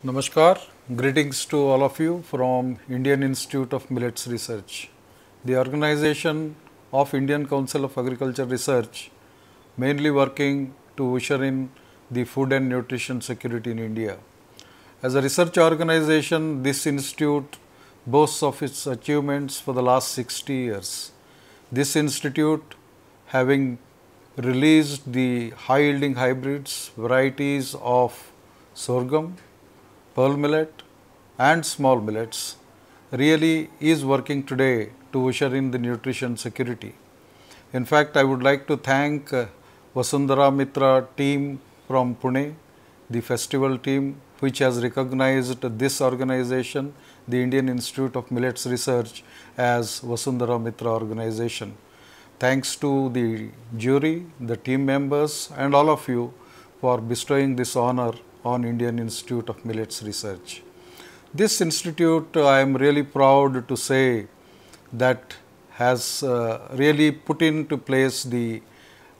Namaskar, greetings to all of you from Indian Institute of Millets Research. The organization of Indian Council of Agriculture Research mainly working to usher in the food and nutrition security in India. As a research organization, this institute boasts of its achievements for the last 60 years. This institute having released the high yielding hybrids, varieties of sorghum, pearl millet and small millets, really is working today to usher in the nutrition security. In fact, I would like to thank Vasundhara Mitra team from Pune, the festival team which has recognized this organization, the Indian Institute of Millets Research, as Vasundhara Mitra organization. Thanks to the jury, the team members and all of you for bestowing this honor on Indian Institute of Millets Research. This institute, I am really proud to say, that has really put into place the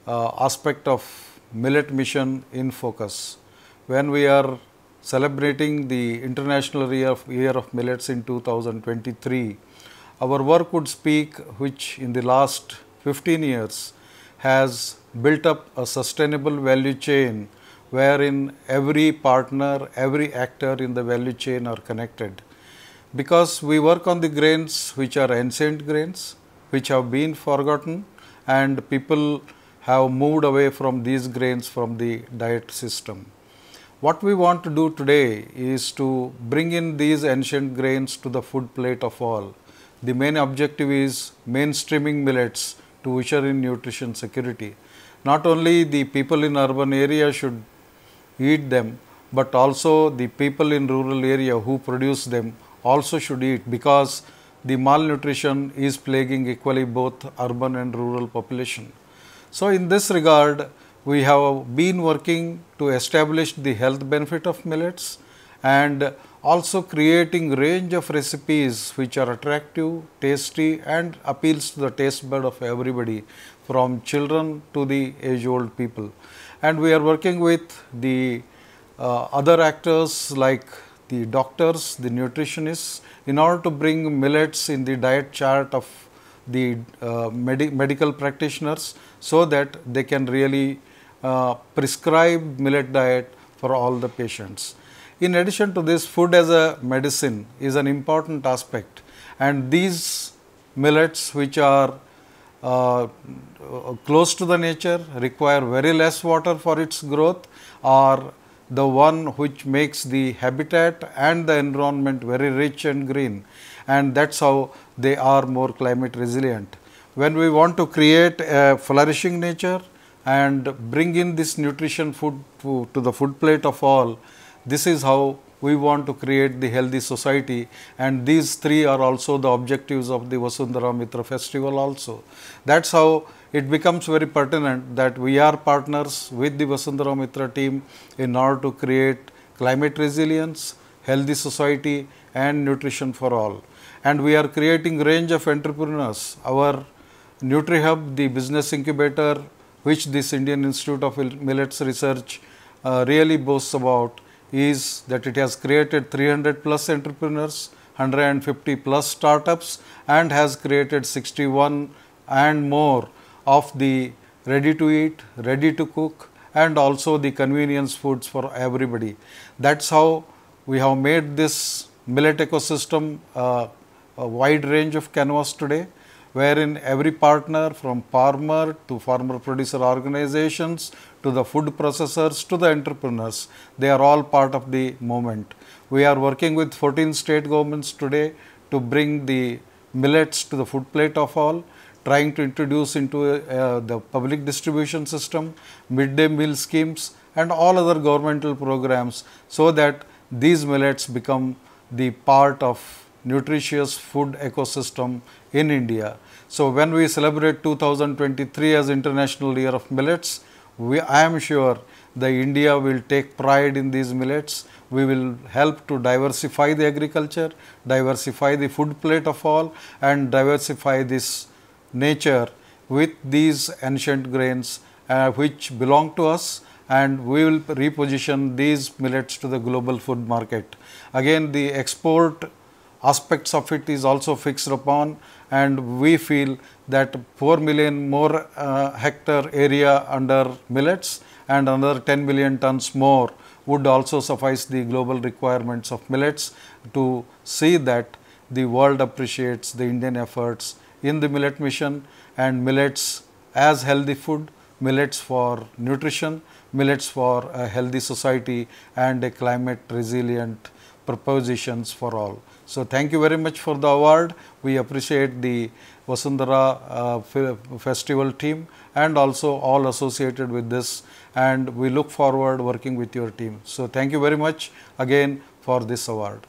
aspect of millet mission in focus. When we are celebrating the International Year of Millets in 2023, our work would speak, which in the last 15 years has built up a sustainable value chain wherein every partner, every actor in the value chain are connected. Because we work on the grains which are ancient grains, which have been forgotten, and people have moved away from these grains from the diet system. What we want to do today is to bring in these ancient grains to the food plate of all. The main objective is mainstreaming millets to usher in nutrition security. Not only the people in urban area should eat them, but also the people in rural area who produce them also should eat, because the malnutrition is plaguing equally both urban and rural population. So, in this regard, we have been working to establish the health benefit of millets and also creating range of recipes which are attractive, tasty and appeals to the taste bud of everybody, from children to the age old people. And we are working with the other actors like the doctors, the nutritionists, in order to bring millets in the diet chart of the medical practitioners, so that they can really prescribe millet diet for all the patients. In addition to this, food as a medicine is an important aspect, and these millets which are close to the nature, require very less water for its growth, are the one which makes the habitat and the environment very rich and green, and that is how they are more climate resilient. When we want to create a flourishing nature and bring in this nutrition food to the food plate of all, this is how we want to create the healthy society, and these three are also the objectives of the Vasundhara Mitra festival also. That is how it becomes very pertinent that we are partners with the Vasundhara Mitra team in order to create climate resilience, healthy society and nutrition for all. And we are creating range of entrepreneurs. Our NutriHub, the business incubator which this Indian Institute of Millets Research really boasts about, is that it has created 300 plus entrepreneurs, 150 plus startups, and has created 61 and more of the ready to eat, ready to cook and also the convenience foods for everybody. That is how we have made this millet ecosystem a wide range of canvas today, wherein every partner, from farmer to farmer producer organizations to the food processors to the entrepreneurs, they are all part of the movement. We are working with 14 state governments today to bring the millets to the food plate of all, trying to introduce into the public distribution system, midday meal schemes and all other governmental programs, so that these millets become the part of nutritious food ecosystem in India. So, when we celebrate 2023 as International Year of Millets, I am sure the India will take pride in these millets. We will help to diversify the agriculture, diversify the food plate of all and diversify this nature with these ancient grains which belong to us and we will reposition these millets to the global food market. Again, the export aspects of it is also fixed upon, and we feel that 4 million more hectare area under millets and another 10 million tons more would also suffice the global requirements of millets to see that the world appreciates the Indian efforts in the millet mission, and millets as healthy food, millets for nutrition, millets for a healthy society and a climate resilient propositions for all. So, thank you very much for the award. We appreciate the Vasundhara festival team and also all associated with this, and we look forward working with your team. So, thank you very much again for this award.